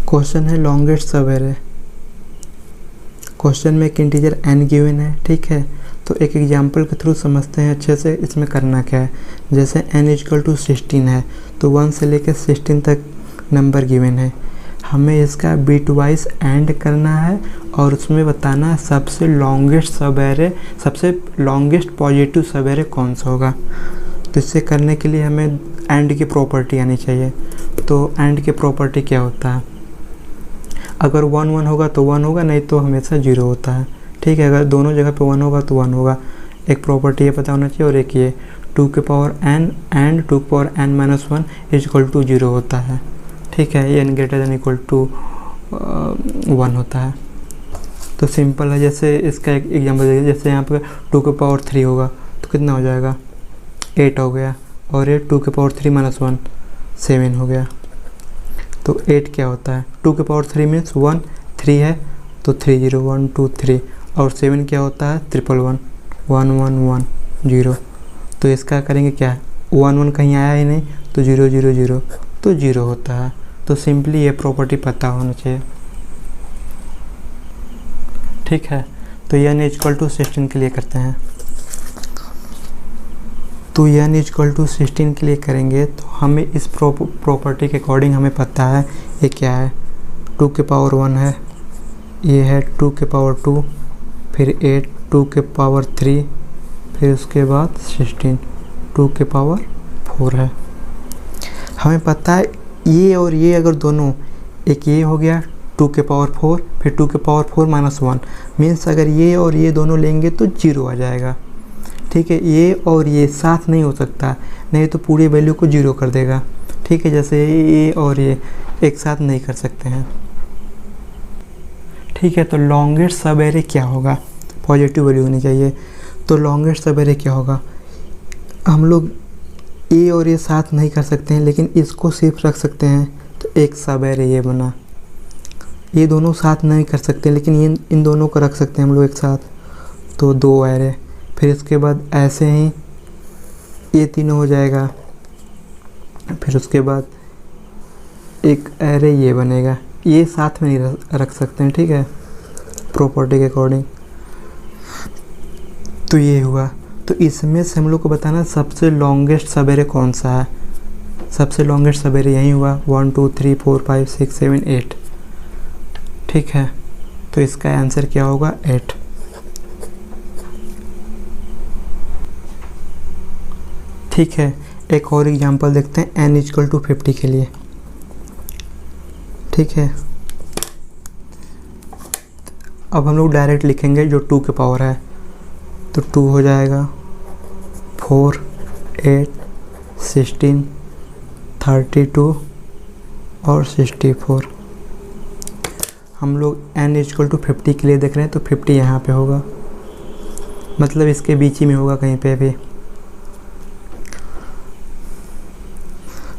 Question है longest सब array. Question में एक इंटीजर n गिवन है, ठीक है। तो एक एग्जांपल के थ्रू समझते हैं अच्छे से इसमें करना क्या है। जैसे n = 16 है तो 1 से लेकर 16 तक नंबर गिवन है, हमें इसका बिट वाइज एंड करना है और उसमें बताना है सबसे लॉन्गेस्ट सब एरे, सबसे लॉन्गेस्ट पॉजिटिव सब एरे कौन सा होगा। तो इससे करने के लिए हमें एंड की प्रॉपर्टी आनी चाहिए। तो एंड की प्रॉपर्टी क्या होता है, अगर 1 1 होगा तो 1 होगा, नहीं तो हमेशा 0 होता है, ठीक है। अगर दोनों जगह पे 1 होगा तो 1 होगा। एक प्रॉपर्टी ये पता होना चाहिए और एक ये 2n एंड 2n - 1 = 0 होता है, ठीक है। ये n > 1 होता है। तो सिंपल है। जैसे इसका एक एग्जाम्पल देखिए, जैसे यहाँ पे 2³ होगा तो कितना हो जाएगा, 8 हो गया, और ये 2³ - 1 7 हो गया। तो 8 क्या होता है, 2³ मीन्स 1, 3 है तो 3 0 1 2 3, और 7 क्या होता है 1 1 1 1 0। तो इसका करेंगे क्या, 1 1 कहीं आया ही नहीं तो 0 0 0 तो 0 होता है। तो सिंपली ये प्रॉपर्टी पता होना चाहिए, ठीक है। तो n = 16 के लिए करते हैं। तो n = 16 के लिए करेंगे तो हमें इस प्रॉपर्टी के अकॉर्डिंग हमें पता है ये क्या है, 2⁻1 है, ये है 2⁻2, फिर 8 2⁻3, फिर उसके बाद 16 2⁻4 है। हमें पता है ये और ये अगर दोनों, एक ये हो गया 2⁻4, फिर 2⁻4 - 1 मीन्स अगर ये और ये दोनों लेंगे तो 0 आ जाएगा, ठीक है। ये और ये साथ नहीं हो सकता, नहीं तो पूरी वैल्यू को 0 कर देगा, ठीक है। जैसे ये और ये एक साथ नहीं कर सकते हैं, ठीक है। तो लॉन्गेस्ट सब एरे क्या होगा, पॉजिटिव वैल्यू होनी चाहिए। तो लॉन्गेस्ट सब एरे क्या होगा, हम लोग ये और ये साथ नहीं कर सकते हैं लेकिन इसको सिर्फ रख सकते हैं, तो एक सब एरे ये बना। ये दोनों साथ नहीं कर सकते लेकिन ये इन दोनों को रख सकते हैं हम लोग एक साथ, तो 2 एरे। फिर इसके बाद ऐसे ही ये तीनों हो जाएगा, फिर उसके बाद एक एरे ये बनेगा, ये साथ में नहीं रख सकते हैं, ठीक है, प्रॉपर्टी के अकॉर्डिंग। तो ये हुआ। तो इसमें से हम लोग को बताना सबसे लॉन्गेस्ट सब एरे कौन सा है। सबसे लॉन्गेस्ट सब एरे यही हुआ 1 2 3 4 5 6 7 8, ठीक है। तो इसका आंसर क्या होगा 8। ठीक है, एक और एग्जांपल देखते हैं n = 50 के लिए, ठीक है। अब हम लोग डायरेक्ट लिखेंगे जो 2 के पावर है, तो 2 हो जाएगा 4 8 16 32 और 64। हम लोग n = 50 के लिए देख रहे हैं तो 50 यहाँ पे होगा, मतलब इसके बीच ही में होगा कहीं पे भी।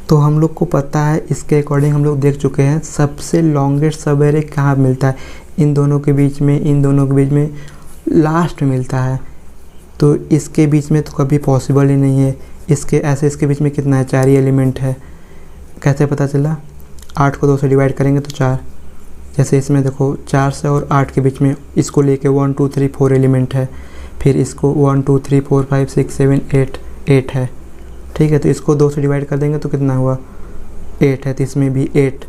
तो हम लोग को पता है, इसके अकॉर्डिंग हम लोग देख चुके हैं सबसे लॉन्गेस्ट सब एरे कहाँ मिलता है, इन दोनों के बीच में, इन दोनों के बीच में लास्ट में मिलता है। तो इसके बीच में तो कभी पॉसिबल ही नहीं है। इसके ऐसे इसके बीच में कितना है, 4 ही एलिमेंट है। कैसे पता चला, 8 को 2 से डिवाइड करेंगे तो 4। जैसे इसमें देखो 4 से और 8 के बीच में इसको लेके 1 2 3 4 एलिमेंट है, फिर इसको 1 2 3 4 5 6 7 8 है, ठीक है। तो इसको 2 से डिवाइड कर देंगे तो कितना हुआ 8 है, तो इसमें भी 8।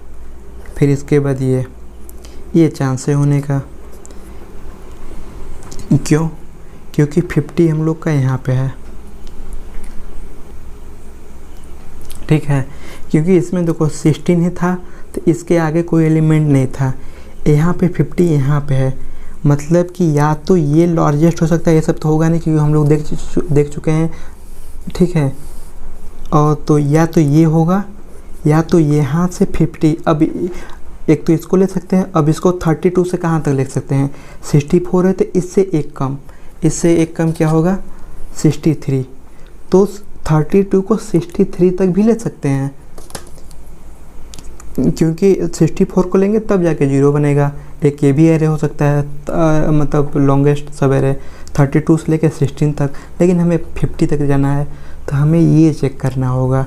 फिर इसके बाद ये चांस है होने का, क्यों, क्योंकि 50 हम लोग का यहाँ पे है, ठीक है। क्योंकि इसमें देखो 16 ही था तो इसके आगे कोई एलिमेंट नहीं था, यहाँ पे 50 यहाँ पे है, मतलब कि या तो ये लार्जेस्ट हो सकता है, ये सब तो होगा नहीं क्योंकि हम लोग देख चुके हैं, ठीक है। और तो या तो ये होगा या तो यहाँ से 50। अब एक तो इसको ले सकते हैं, अब इसको 32 से कहाँ तक ले सकते हैं, 64 है तो इससे एक कम, इससे एक कम क्या होगा 63। तो 32 को 63 तक भी ले सकते हैं, क्योंकि 64 को लेंगे तब जाके 0 बनेगा। एक ये भी एरे हो सकता है, मतलब लॉन्गेस्ट सब एरे 32 से लेके 16 तक, लेकिन हमें 50 तक जाना है तो हमें ये चेक करना होगा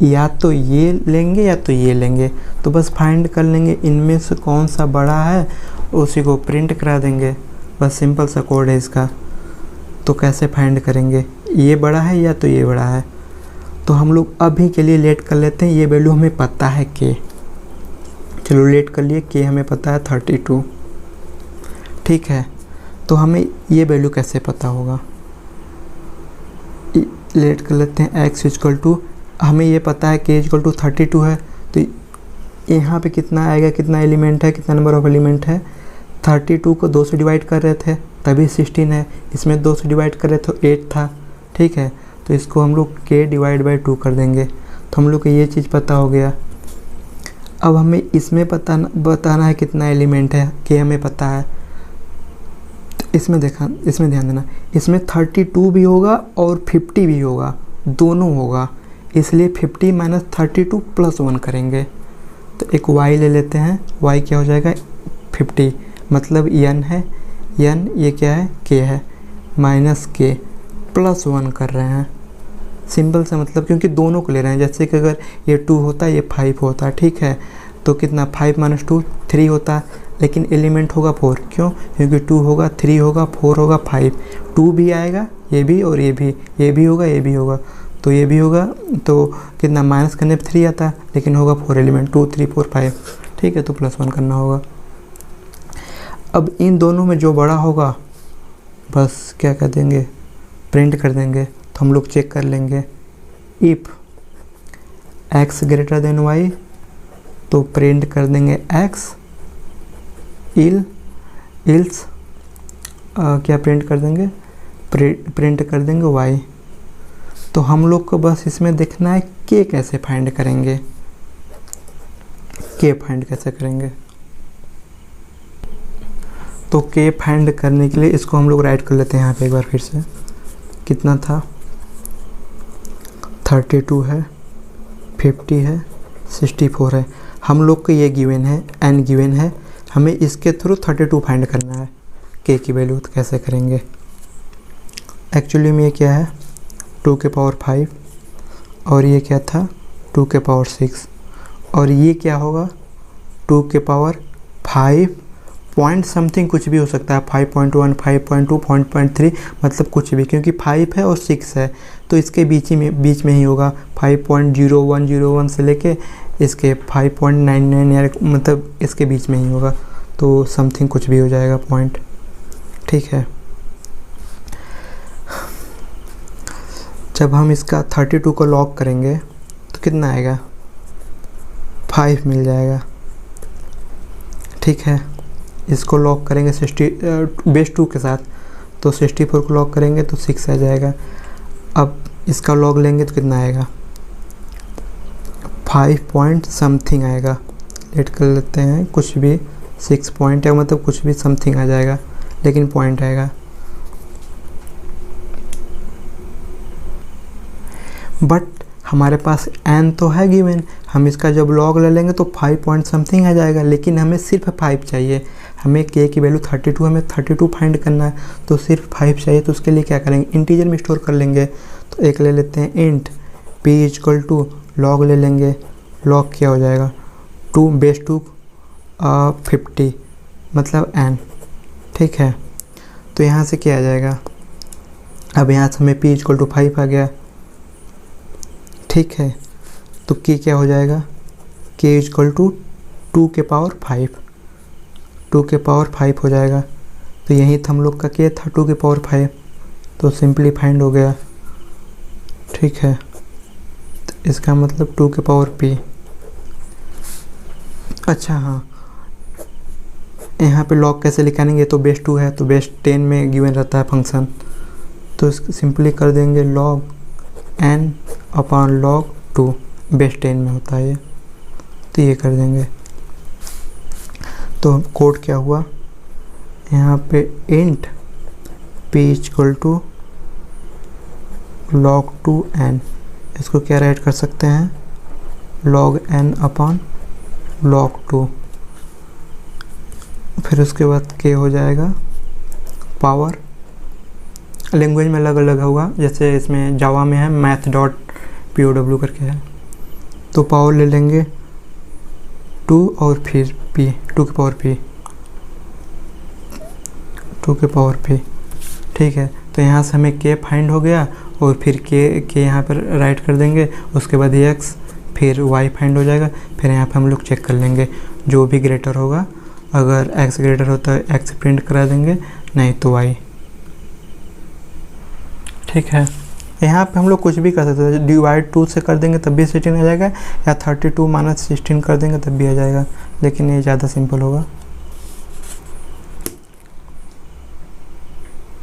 या तो ये लेंगे या तो ये लेंगे, तो बस फाइंड कर लेंगे इनमें से कौन सा बड़ा है, उसी को प्रिंट करा देंगे। बस सिंपल सा कोड है इसका। तो कैसे फाइंड करेंगे, ये बड़ा है या तो ये बड़ा है। तो हम लोग अभी के लिए लेट कर लेते हैं, ये वैल्यू हमें पता है के, चलो लेट कर लिए, के हमें पता है 32, ठीक है। तो हमें ये वैल्यू कैसे पता होगा, लेट कर लेते हैं x इक्वल टू, हमें ये पता है k इक्वल टू 32 है। तो यहाँ पे कितना आएगा, कितना एलिमेंट है, कितना नंबर ऑफ एलिमेंट है, 32 को 2 से डिवाइड कर रहे थे तभी 16 है, इसमें 2 से डिवाइड कर रहे थे तो 8 था, ठीक है। तो इसको हम लोग k डिवाइड बाई 2 कर देंगे, तो हम लोग को ये चीज़ पता हो गया। अब हमें इसमें बताना है कितना एलिमेंट है, k हमें पता है। इसमें ध्यान देना, इसमें 32 भी होगा और 50 भी होगा, दोनों होगा, इसलिए 50 माइनस 32 प्लस 1 करेंगे। तो एक y ले लेते हैं, y क्या हो जाएगा 50, मतलब n है, n ये क्या है k है, माइनस k प्लस 1 कर रहे हैं। सिंपल सा मतलब, क्योंकि दोनों को ले रहे हैं, जैसे कि अगर ये 2 होता ये 5 होता, ठीक है। तो कितना 5 माइनस 2 3 होता, लेकिन एलिमेंट होगा 4, क्यों, क्योंकि 2 होगा 3 होगा 4 होगा 5, 2 भी आएगा, ये भी और ये भी होगा, ये भी होगा, तो ये भी होगा। तो कितना माइनस करने पर 3 आता, लेकिन होगा 4 एलिमेंट, 2 3 4 5, ठीक है। तो प्लस 1 करना होगा। अब इन दोनों में जो बड़ा होगा बस क्या कर देंगे, प्रिंट कर देंगे। तो हम लोग चेक कर लेंगे, if x greater than y, तो प्रिंट कर देंगे x, इल्स क्या प्रिंट कर देंगे, प्रिंट कर देंगे y। तो हम लोग को बस इसमें देखना है k कैसे फाइंड करेंगे, k फाइंड कैसे करेंगे। तो k फाइंड करने के लिए इसको हम लोग राइट कर लेते हैं यहाँ पे एक बार फिर से। कितना था, 32 है, 50 है, 64 है। हम लोग को ये गिवन है, n गिवन है, हमें इसके थ्रू 32 फाइंड करना है। k की वैल्यू तो कैसे करेंगे, एक्चुअली में ये क्या है 2 के पावर 5, और ये क्या था 2 के पावर 6, और ये क्या होगा 2 के पावर 5 पॉइंट समथिंग, कुछ भी हो सकता है, 5.1 5.2 5.3, मतलब कुछ भी, क्योंकि 5 है और 6 है तो इसके बीच में ही होगा। 5.0101 से लेके इसके 5.99 या मतलब इसके बीच में ही होगा, तो समथिंग कुछ भी हो जाएगा पॉइंट, ठीक है। जब हम इसका 32 को लॉक करेंगे तो कितना आएगा 5 मिल जाएगा, ठीक है। इसको लॉक करेंगे बेस 2 के साथ, तो 64 को लॉक करेंगे तो 6 आ जाएगा। अब इसका लॉग लेंगे तो कितना आएगा 5 पॉइंट समथिंग आएगा, लेट कर लेते हैं, कुछ भी 6 पॉइंट है, मतलब कुछ भी समथिंग आ जाएगा, लेकिन पॉइंट आएगा। बट हमारे पास n तो है गिवन, हम इसका जब लॉग ले लेंगे तो 5 पॉइंट समथिंग आ जाएगा, लेकिन हमें सिर्फ 5 चाहिए। हमें k की वैल्यू 32, हमें 32 फाइंड करना है, तो सिर्फ 5 चाहिए। तो उसके लिए क्या करेंगे, इंटीजर में स्टोर कर लेंगे। तो एक ले लेते हैं int p equal to log ले लेंगे, लॉग क्या हो जाएगा 2 बेस 2 50 मतलब n, ठीक है। तो यहाँ से क्या आ जाएगा, अब यहाँ से हमें p इक्वल टू 5 आ गया, ठीक है। तो k क्या हो जाएगा, k इक्वल टू 2 के पावर 5, 2 के पावर 5 हो जाएगा। तो यही था हम लोग का k था 2 के पावर 5, तो सिंपली फाइंड हो गया, ठीक है। तो इसका मतलब 2 के पावर p। अच्छा हाँ, यहाँ पे लॉग कैसे निकालेंगे, तो बेस 2 है तो बेस 10 में गिवन रहता है फंक्शन, तो सिंपली कर देंगे log n upon log 2, base 10 में होता है ये, तो ये कर देंगे। तो कोड क्या हुआ, यहाँ पे int p equal to log 2n, इसको क्या राइट कर सकते हैं log n अपॉन log 2, फिर उसके बाद k हो जाएगा पावर, लैंग्वेज में अलग अलग होगा, जैसे इसमें जावा में है math.pow करके है, तो पावर ले लेंगे 2 और फिर p, 2 की पावर p, 2 की पावर p। ठीक है, तो यहाँ से हमें k फाइंड हो गया और फिर k यहाँ पर राइट कर देंगे, उसके बाद x, फिर y फाइंड हो जाएगा। फिर यहाँ पे हम लोग चेक कर लेंगे जो भी ग्रेटर होगा, अगर x ग्रेटर होता है x प्रिंट करा देंगे, नहीं तो y। ठीक है, यहाँ पे हम लोग कुछ भी कर सकते हैं, डिवाइड 2 से कर देंगे तब भी 16 आ जाएगा, या 32 - 16 कर देंगे तब भी आ जाएगा, लेकिन ये ज़्यादा सिंपल होगा।